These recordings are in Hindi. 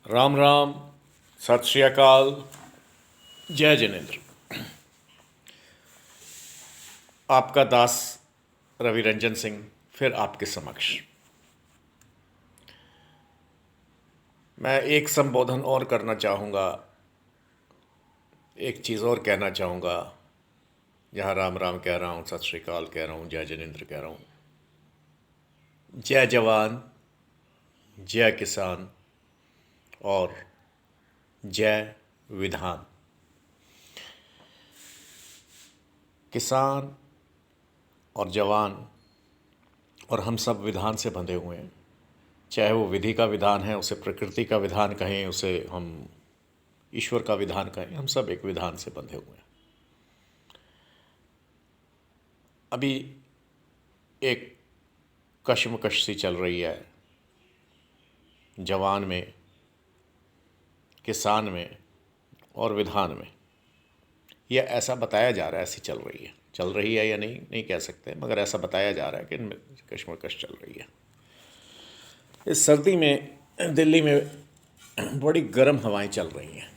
राम राम, सत श्री अकाल, जय जिनेन्द्र। आपका दास रवि रंजन सिंह फिर आपके समक्ष। मैं एक संबोधन और करना चाहूँगा, एक चीज़ और कहना चाहूँगा। जहाँ राम राम कह रहा हूँ, सत श्री अकाल कह रहा हूँ, जय जिनेन्द्र कह रहा हूँ। जय जवान, जय किसान और जय विधान। किसान और जवान और हम सब विधान से बंधे हुए हैं। चाहे वो विधि का विधान है, उसे प्रकृति का विधान कहें, उसे हम ईश्वर का विधान कहें, हम सब एक विधान से बंधे हुए हैं। अभी एक कशमकश सी चल रही है जवान में, किसान में और विधान में। यह ऐसा बताया जा रहा है, ऐसी चल रही है या नहीं कह सकते, मगर ऐसा बताया जा रहा है कि इनमें कशमकश चल रही है। इस सर्दी में दिल्ली में बड़ी गर्म हवाएं चल रही हैं।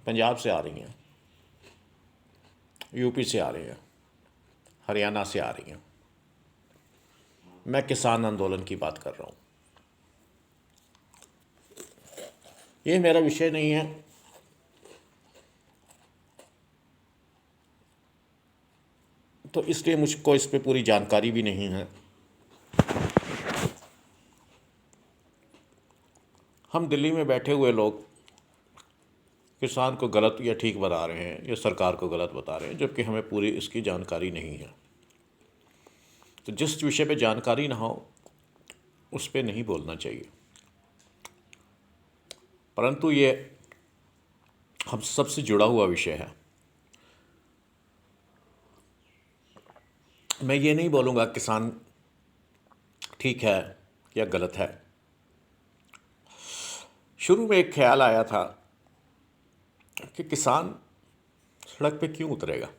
पंजाब से आ रही हैं, यूपी से आ रही हैं, हरियाणा से आ रही हैं। मैं किसान आंदोलन की बात कर रहा हूँ। ये मेरा विषय नहीं है, तो इसलिए मुझको इस पे पूरी जानकारी भी नहीं है। हम दिल्ली में बैठे हुए लोग किसान को गलत या ठीक बता रहे हैं या सरकार को गलत बता रहे हैं, जबकि हमें पूरी इसकी जानकारी नहीं है। तो जिस विषय पे जानकारी ना हो उस पे नहीं बोलना चाहिए। परंतु ये हम सबसे जुड़ा हुआ विषय है। मैं ये नहीं बोलूँगा किसान ठीक है या गलत है। शुरू में एक ख्याल आया था कि किसान सड़क पे क्यों उतरेगा,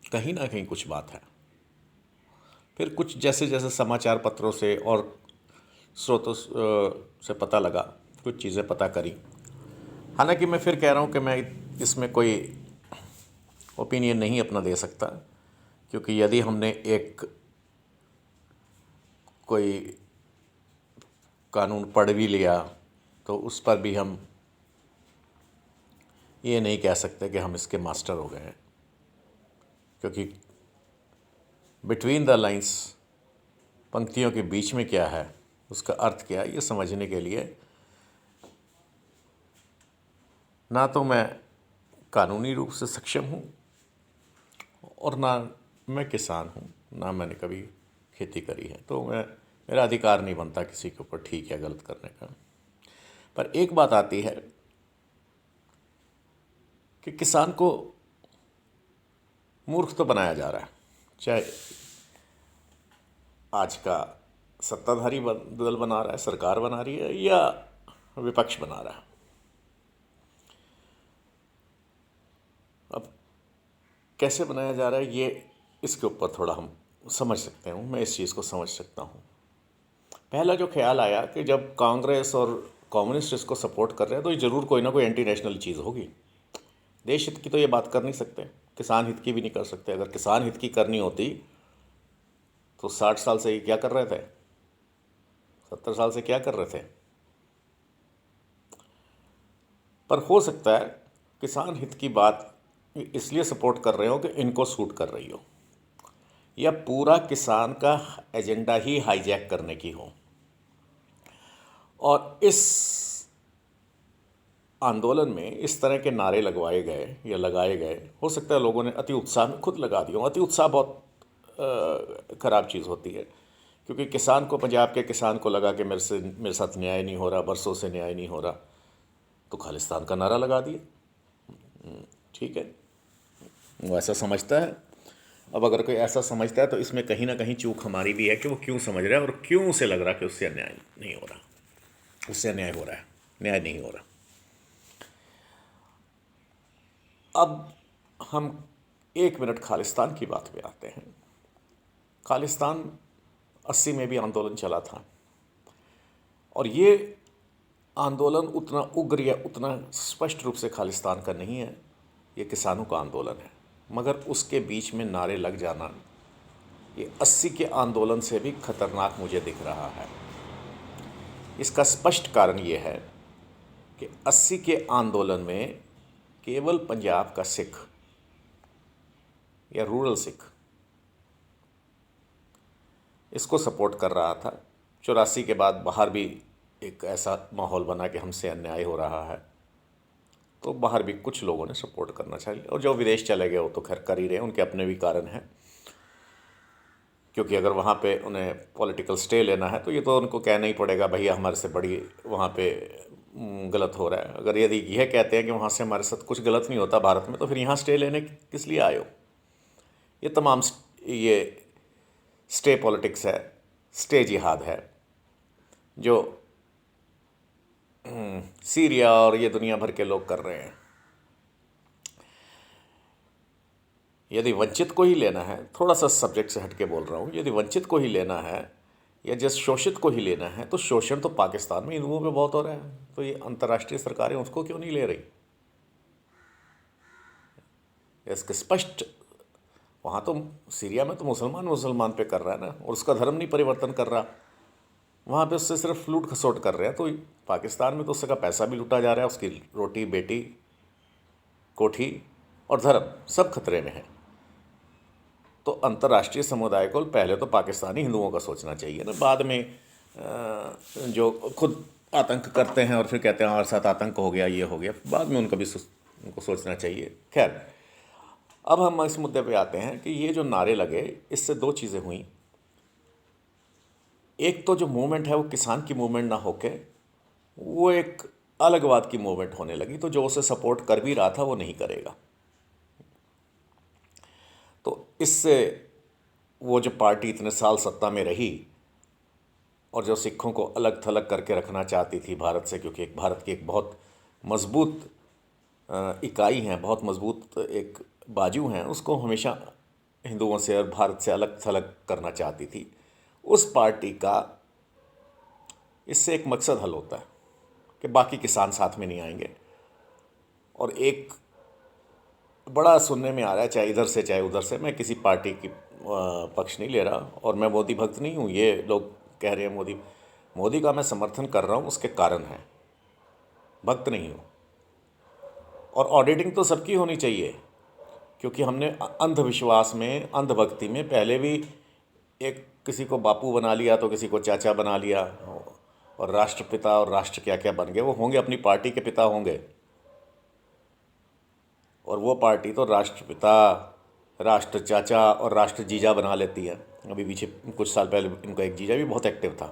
कहीं ना कहीं कुछ बात है। फिर कुछ जैसे जैसे समाचार पत्रों से और स्रोतों से पता लगा, कुछ चीज़ें पता करी। हालांकि मैं फिर कह रहा हूँ कि मैं इसमें कोई ओपिनियन नहीं अपना दे सकता, क्योंकि यदि हमने एक कोई कानून पढ़ भी लिया तो उस पर भी हम ये नहीं कह सकते कि हम इसके मास्टर हो गए हैं, क्योंकि बिटवीन द लाइंस, पंक्तियों के बीच में क्या है, उसका अर्थ क्या है, ये समझने के लिए ना तो मैं कानूनी रूप से सक्षम हूँ और ना मैं किसान हूँ, ना मैंने कभी खेती करी है। तो मेरा अधिकार नहीं बनता किसी के ऊपर ठीक या गलत करने का। पर एक बात आती है कि किसान को मूर्ख तो बनाया जा रहा है, चाहे आज का सत्ताधारी दल बना रहा है, सरकार बना रही है, या विपक्ष बना रहा है। अब कैसे बनाया जा रहा है, ये इसके ऊपर थोड़ा हम समझ सकते हैं। मैं इस चीज़ को समझ सकता हूँ। पहला जो ख्याल आया कि जब कांग्रेस और कम्युनिस्ट इसको सपोर्ट कर रहे हैं तो ये ज़रूर कोई ना कोई एंटी नेशनल चीज़ होगी। देश हित की तो ये बात कर नहीं सकते, किसान हित की भी नहीं कर सकते। अगर किसान हित की करनी होती तो 60 साल से ये क्या कर रहे थे, 70 साल से क्या कर रहे थे। पर हो सकता है किसान हित की बात इसलिए सपोर्ट कर रहे हो कि इनको सूट कर रही हो, या पूरा किसान का एजेंडा ही हाईजैक करने की हो। और इस आंदोलन में इस तरह के नारे लगवाए गए या लगाए गए, हो सकता है लोगों ने अति उत्साह में खुद लगा दिया। अति उत्साह बहुत ख़राब चीज़ होती है, क्योंकि किसान को, पंजाब के किसान को लगा कि मेरे साथ न्याय नहीं हो रहा, बरसों से न्याय नहीं हो रहा, तो खालिस्तान का नारा लगा दिया। ठीक है, वो ऐसा समझता है। अब अगर कोई ऐसा समझता है तो इसमें कहीं ना कहीं चूक हमारी भी है कि वो क्यों समझ रहा है और क्यों उसे लग रहा है कि उससे अन्याय नहीं हो रहा, उससे अन्याय हो रहा है, न्याय नहीं हो रहा। अब हम 1 मिनट खालिस्तान की बात पे आते हैं। खालिस्तान 80 में भी आंदोलन चला था, और ये आंदोलन उतना उग्र या उतना स्पष्ट रूप से खालिस्तान का नहीं है, ये किसानों का आंदोलन है। मगर उसके बीच में नारे लग जाना ये 80 के आंदोलन से भी खतरनाक मुझे दिख रहा है। इसका स्पष्ट कारण ये है कि 80 के आंदोलन में केवल पंजाब का सिख या रूरल सिख इसको सपोर्ट कर रहा था। 84 के बाद बाहर भी एक ऐसा माहौल बना कि हमसे अन्याय हो रहा है, तो बाहर भी कुछ लोगों ने सपोर्ट करना चाहिए, और जो विदेश चले गए वो तो खैर कर ही रहे हैं, उनके अपने भी कारण हैं। क्योंकि अगर वहाँ पे उन्हें पॉलिटिकल स्टे लेना है तो ये तो उनको कहना ही पड़ेगा, भैया हमारे से बड़ी वहाँ पे गलत हो रहा है। अगर यदि यह कहते हैं कि वहाँ से हमारे साथ कुछ गलत नहीं होता भारत में, तो फिर यहाँ स्टे लेने किस लिए आए हो? ये तमाम ये स्टे पॉलिटिक्स है, स्टे जिहाद है, जो सीरिया और ये दुनिया भर के लोग कर रहे हैं। यदि वंचित को ही लेना है, थोड़ा सा सब्जेक्ट से हट के बोल रहा हूँ, यदि वंचित को ही लेना है या जिस शोषित को ही लेना है, तो शोषण तो पाकिस्तान में हिंदुओं पे बहुत हो रहा है, तो ये अंतर्राष्ट्रीय सरकारें उसको क्यों नहीं ले रही? इसके स्पष्ट, वहाँ तो सीरिया में तो मुसलमान पे कर रहा है ना, और उसका धर्म नहीं परिवर्तन कर रहा, वहाँ पे उससे सिर्फ लूट खसोट कर रहे हैं। तो पाकिस्तान में तो उसका पैसा भी लूटा जा रहा है, उसकी रोटी बेटी कोठी और धर्म सब खतरे में है। तो अंतर्राष्ट्रीय समुदाय को पहले तो पाकिस्तानी हिंदुओं का सोचना चाहिए ना, बाद में जो खुद आतंक करते हैं और फिर कहते हैं हमारे साथ आतंक हो गया, ये हो गया, बाद में उनका भी उनको सोचना चाहिए। खैर, अब हम इस मुद्दे पे आते हैं कि ये जो नारे लगे, इससे दो चीज़ें हुई। एक तो जो मूवमेंट है वो किसान की मूवमेंट ना होके वो एक अलगवाद की मूवमेंट होने लगी, तो जो उसे सपोर्ट कर भी रहा था वो नहीं करेगा। तो इससे वो जो पार्टी इतने साल सत्ता में रही और जो सिखों को अलग थलग करके रखना चाहती थी भारत से, क्योंकि एक भारत की एक बहुत मजबूत इकाई हैं, बहुत मजबूत एक बाजू हैं, उसको हमेशा हिंदुओं से और भारत से अलग थलग करना चाहती थी। उस पार्टी का इससे एक मकसद हल होता है कि बाकी किसान साथ में नहीं आएंगे। और एक बड़ा सुनने में आ रहा है, चाहे इधर से चाहे उधर से, मैं किसी पार्टी की पक्ष नहीं ले रहा और मैं मोदी भक्त नहीं हूँ। ये लोग कह रहे हैं मोदी का मैं समर्थन कर रहा हूँ, उसके कारण है, भक्त नहीं हूँ। और ऑडिटिंग तो सबकी होनी चाहिए, क्योंकि हमने अंधविश्वास में, अंधभक्ति में पहले भी एक किसी को बापू बना लिया तो किसी को चाचा बना लिया, और राष्ट्रपिता और राष्ट्र क्या क्या बन गए। वो होंगे अपनी पार्टी के पिता होंगे, और वो पार्टी तो राष्ट्रपिता, राष्ट्र चाचा और राष्ट्र जीजा बना लेती है। अभी पीछे कुछ साल पहले इनका एक जीजा भी बहुत एक्टिव था,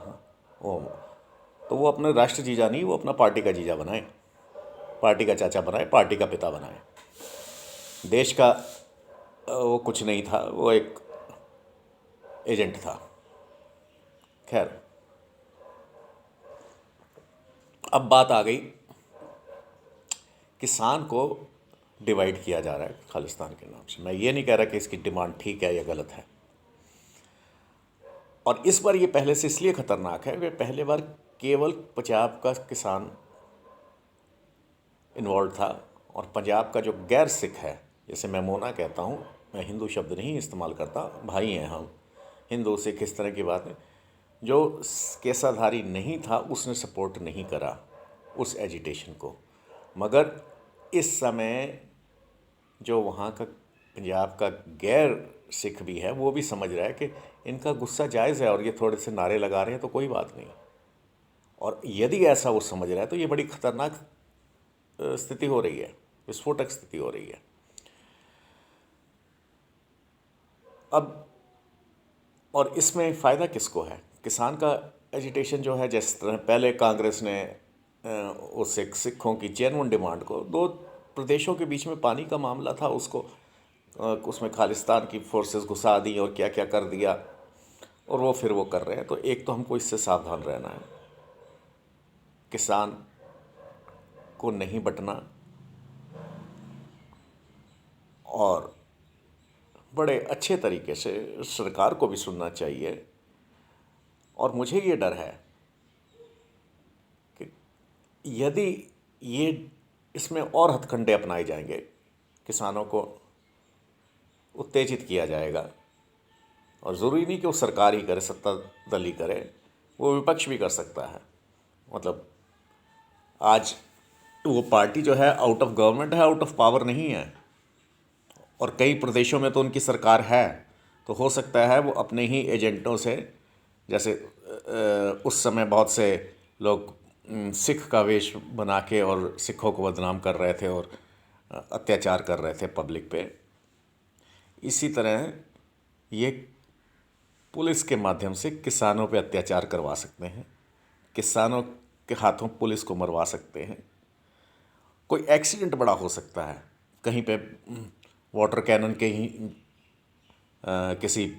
वो तो वो अपने राष्ट्र जीजा नहीं, वो अपना पार्टी का जीजा बनाए, पार्टी का चाचा बनाए, पार्टी का पिता बनाए। देश का वो कुछ नहीं था, वो एक एजेंट था। खैर, अब बात आ गई, किसान को डिवाइड किया जा रहा है खालिस्तान के नाम से। मैं ये नहीं कह रहा कि इसकी डिमांड ठीक है या गलत है, और इस बार ये पहले से इसलिए ख़तरनाक है कि पहले बार केवल पंजाब का किसान इन्वॉल्व था, और पंजाब का जो गैर सिख है, जैसे मैं मोना कहता हूँ, मैं हिंदू शब्द नहीं इस्तेमाल करता, भाई हैं हम, हिंदू सिख इस तरह की बात है, जो केसाधारी नहीं था उसने सपोर्ट नहीं करा उस एजिटेशन को। मगर इस समय जो वहाँ का पंजाब का गैर सिख भी है, वो भी समझ रहा है कि इनका गुस्सा जायज़ है और ये थोड़े से नारे लगा रहे हैं तो कोई बात नहीं। और यदि ऐसा वो समझ रहा है तो ये बड़ी ख़तरनाक स्थिति हो रही है, विस्फोटक स्थिति हो रही है। अब और इसमें फ़ायदा किसको है? किसान का एजिटेशन जो है, जिस तरह पहले कांग्रेस ने उस सिखों की जेन्युइन डिमांड को, दो प्रदेशों के बीच में पानी का मामला था, उसको उसमें खालिस्तान की फोर्सेस घुसा दी और क्या क्या कर दिया, और वो फिर वो कर रहे हैं। तो एक तो हमको इससे सावधान रहना है, किसान को नहीं बंटना, और बड़े अच्छे तरीके से सरकार को भी सुनना चाहिए। और मुझे ये डर है यदि ये इसमें और हथकंडे अपनाए जाएंगे, किसानों को उत्तेजित किया जाएगा, और ज़रूरी नहीं कि वो सरकार ही करे, सत्ता दल ही करे, वो विपक्ष भी कर सकता है। मतलब आज वो पार्टी जो है आउट ऑफ गवर्नमेंट है, आउट ऑफ पावर नहीं है, और कई प्रदेशों में तो उनकी सरकार है, तो हो सकता है वो अपने ही एजेंटों से, जैसे उस समय बहुत से लोग सिख का वेश बना के और सिखों को बदनाम कर रहे थे और अत्याचार कर रहे थे पब्लिक पे, इसी तरह ये पुलिस के माध्यम से किसानों पे अत्याचार करवा सकते हैं, किसानों के हाथों पुलिस को मरवा सकते हैं। कोई एक्सीडेंट बड़ा हो सकता है, कहीं पे वाटर कैनन के ही किसी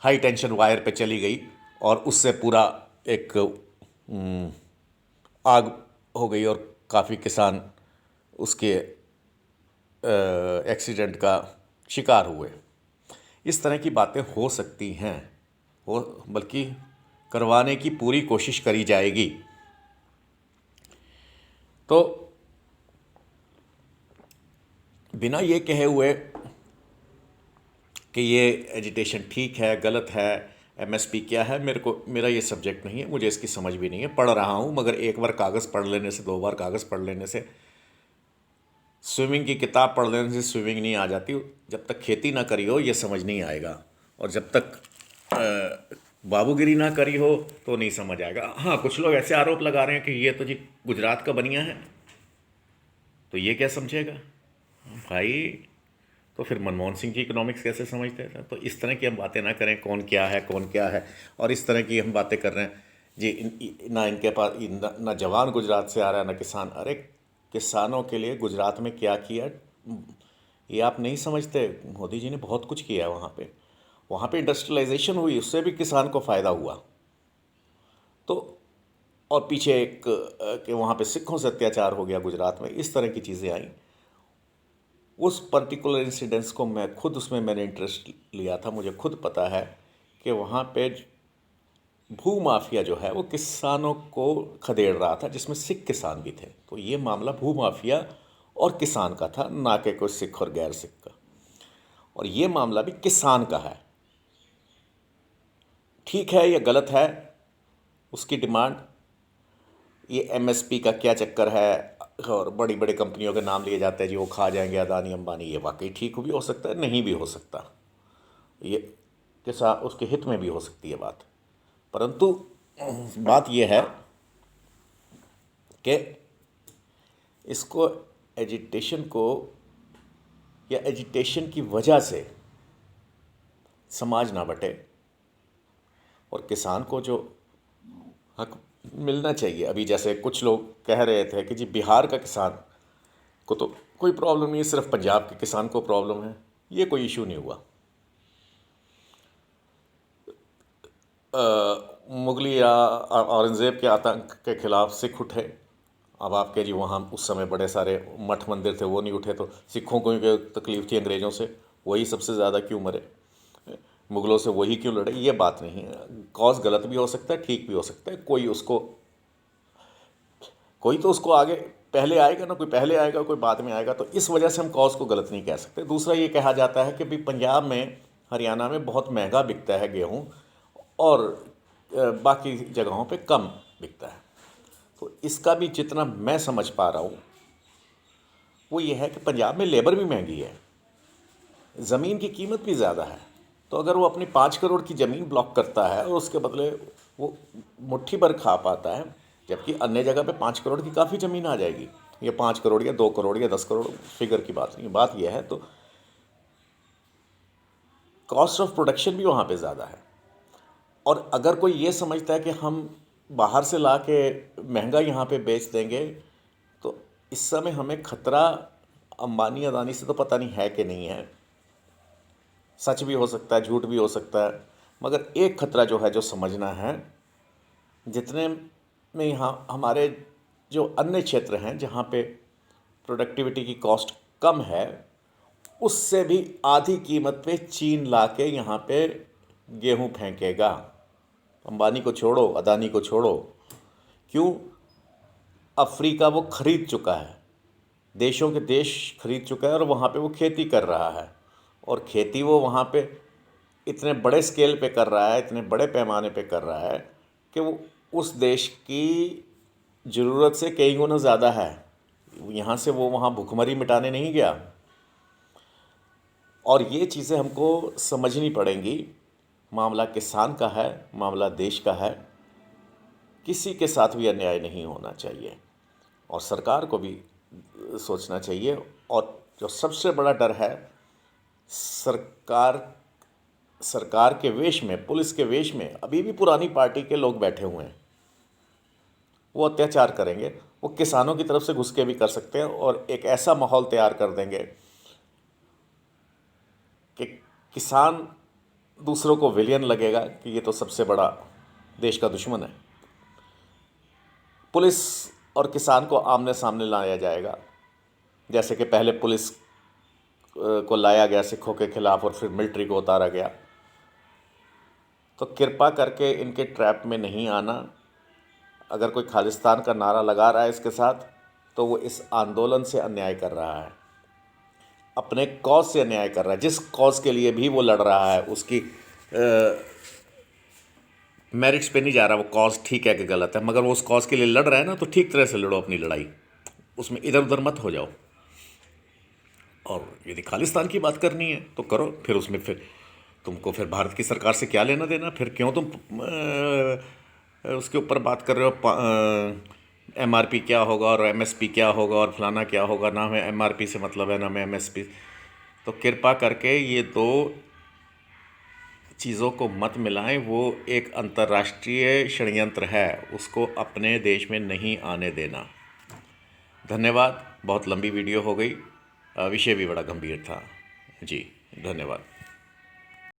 हाई टेंशन वायर पे चली गई और उससे पूरा एक आग हो गई और काफ़ी किसान उसके एक्सीडेंट का शिकार हुए। इस तरह की बातें हो सकती हैं, हो बल्कि करवाने की पूरी कोशिश करी जाएगी। तो बिना ये कहे हुए कि ये एजिटेशन ठीक है गलत है, एमएसपी क्या है, मेरा ये सब्जेक्ट नहीं है, मुझे इसकी समझ भी नहीं है। पढ़ रहा हूँ, मगर एक बार कागज़ पढ़ लेने से, दो बार कागज़ पढ़ लेने से, स्विमिंग की किताब पढ़ लेने से स्विमिंग नहीं आ जाती। जब तक खेती ना करी हो ये समझ नहीं आएगा, और जब तक बाबूगिरी ना करी हो तो नहीं समझ आएगा। हाँ, कुछ लोग ऐसे आरोप लगा रहे हैं कि ये तो जी गुजरात का बनिया है, तो ये क्या समझेगा भाई। तो फिर मनमोहन सिंह जी इकोनॉमिक्स कैसे समझते थे? तो इस तरह की हम बातें ना करें, कौन क्या है कौन क्या है, और इस तरह की हम बातें कर रहे हैं जी। ना इनके पास ना जवान गुजरात से आ रहा है, ना किसान। अरे किसानों के लिए गुजरात में क्या किया ये आप नहीं समझते। मोदी जी ने बहुत कुछ किया है वहाँ पे इंडस्ट्रियलाइजेशन हुई, उससे भी किसान को फ़ायदा हुआ। तो और पीछे एक कि वहाँ पे सिखों से अत्याचार हो गया गुजरात में, इस तरह की चीज़ें आई। उस पर्टिकुलर इंसिडेंट्स को मैंने इंटरेस्ट लिया था। मुझे खुद पता है कि वहाँ पे भू माफिया जो है वो किसानों को खदेड़ रहा था, जिसमें सिख किसान भी थे। तो ये मामला भू माफिया और किसान का था, ना कि कोई सिख और गैर सिख का। और ये मामला भी किसान का है। ठीक है या गलत है उसकी डिमांड, ये एमएसपी का क्या चक्कर है, और बड़ी बड़ी कंपनियों के नाम लिए जाते हैं जी, वो खा जाएंगे अदानी अंबानी। ये वाकई ठीक भी हो सकता है, नहीं भी हो सकता, ये किसान उसके हित में भी हो सकती है बात। परंतु बात यह है कि इसको एजिटेशन को या एजिटेशन की वजह से समाज ना बटे, और किसान को जो हक मिलना चाहिए। अभी जैसे कुछ लोग कह रहे थे कि जी बिहार का किसान को तो कोई प्रॉब्लम नहीं है, सिर्फ पंजाब के किसान को प्रॉब्लम है। ये कोई इशू नहीं हुआ। मुगली या औरंगज़ेब के आतंक के खिलाफ सिख उठे। अब आपके जी वहाँ उस समय बड़े सारे मठ मंदिर थे, वो नहीं उठे, तो सिखों को भी तकलीफ़ थी अंग्रेज़ों से, वही सबसे ज़्यादा क्यों मरे, मुग़लों से वही क्यों लड़े। ये बात नहीं है। कॉज गलत भी हो सकता है, ठीक भी हो सकता है। कोई तो उसको आगे पहले आएगा ना, कोई पहले आएगा कोई बाद में आएगा। तो इस वजह से हम कॉज को गलत नहीं कह सकते। दूसरा ये कहा जाता है कि भाई पंजाब में, हरियाणा में बहुत महंगा बिकता है गेहूँ, और बाकी जगहों पे कम बिकता है। तो इसका भी जितना मैं समझ पा रहा हूँ वो ये है कि पंजाब में लेबर भी महंगी है, ज़मीन की कीमत भी ज़्यादा है। तो अगर वो अपनी 5 करोड़ की ज़मीन ब्लॉक करता है और उसके बदले वो मुट्ठी भर खा पाता है, जबकि अन्य जगह पे 5 करोड़ की काफ़ी ज़मीन आ जाएगी। ये 5 करोड़ या 2 करोड़ या 10 करोड़ फिगर की बात नहीं, बात यह है। तो कॉस्ट ऑफ प्रोडक्शन भी वहाँ पे ज़्यादा है। और अगर कोई ये समझता है कि हम बाहर से ला के महंगा यहाँ पे बेच देंगे, तो इस समय हमें खतरा अंबानी अदानी से तो पता नहीं है कि नहीं है। सच भी हो सकता है, झूठ भी हो सकता है, मगर एक खतरा जो है, जो समझना है, जितने में यहाँ हमारे जो अन्य क्षेत्र हैं जहाँ पे प्रोडक्टिविटी की कॉस्ट कम है, उससे भी आधी कीमत पे चीन ला के यहाँ पे गेहूँ फेंकेगा। अंबानी को छोड़ो, अदानी को छोड़ो। क्यों? अफ्रीका वो खरीद चुका है, देशों के देश खरीद चुका है और वहाँ पे वो खेती कर रहा है। और खेती वो वहाँ पे इतने बड़े स्केल पे कर रहा है, इतने बड़े पैमाने पे कर रहा है कि वो उस देश की ज़रूरत से कई गुना ज़्यादा है। यहाँ से वो वहाँ भुखमरी मिटाने नहीं गया। और ये चीज़ें हमको समझनी पड़ेंगी। मामला किसान का है, मामला देश का है, किसी के साथ भी अन्याय नहीं होना चाहिए और सरकार को भी सोचना चाहिए। और जो सबसे बड़ा डर है, सरकार के वेश में, पुलिस के वेश में अभी भी पुरानी पार्टी के लोग बैठे हुए हैं। वो अत्याचार करेंगे, वो किसानों की तरफ से घुस के भी कर सकते हैं और एक ऐसा माहौल तैयार कर देंगे कि किसान दूसरों को विलियन लगेगा कि ये तो सबसे बड़ा देश का दुश्मन है। पुलिस और किसान को आमने सामने लाया जाएगा, जैसे कि पहले पुलिस को लाया गया सिखों के खिलाफ और फिर मिलिट्री को उतारा गया। तो कृपा करके इनके ट्रैप में नहीं आना। अगर कोई खालिस्तान का नारा लगा रहा है इसके साथ, तो वो इस आंदोलन से अन्याय कर रहा है, अपने कॉज से अन्याय कर रहा है। जिस कॉज के लिए भी वो लड़ रहा है उसकी मेरिट्स पे नहीं जा रहा, वो कॉज ठीक है कि गलत है, मगर वो उस कॉज के लिए लड़ रहा है ना, तो ठीक तरह से लड़ो अपनी लड़ाई, उसमें इधर उधर मत हो जाओ। और यदि खालिस्तान की बात करनी है तो करो, फिर उसमें फिर तुमको फिर भारत की सरकार से क्या लेना देना? फिर क्यों तुम उसके ऊपर बात कर रहे हो? MRP क्या होगा और MSP क्या होगा और फलाना क्या होगा? ना हमें MRP से मतलब है, ना हमें MSP। तो कृपा करके ये दो चीज़ों को मत मिलाएं। वो एक अंतर्राष्ट्रीय षड्यंत्र है, उसको अपने देश में नहीं आने देना। धन्यवाद। बहुत लंबी वीडियो हो गई, विषय भी बड़ा गंभीर था। जी धन्यवाद।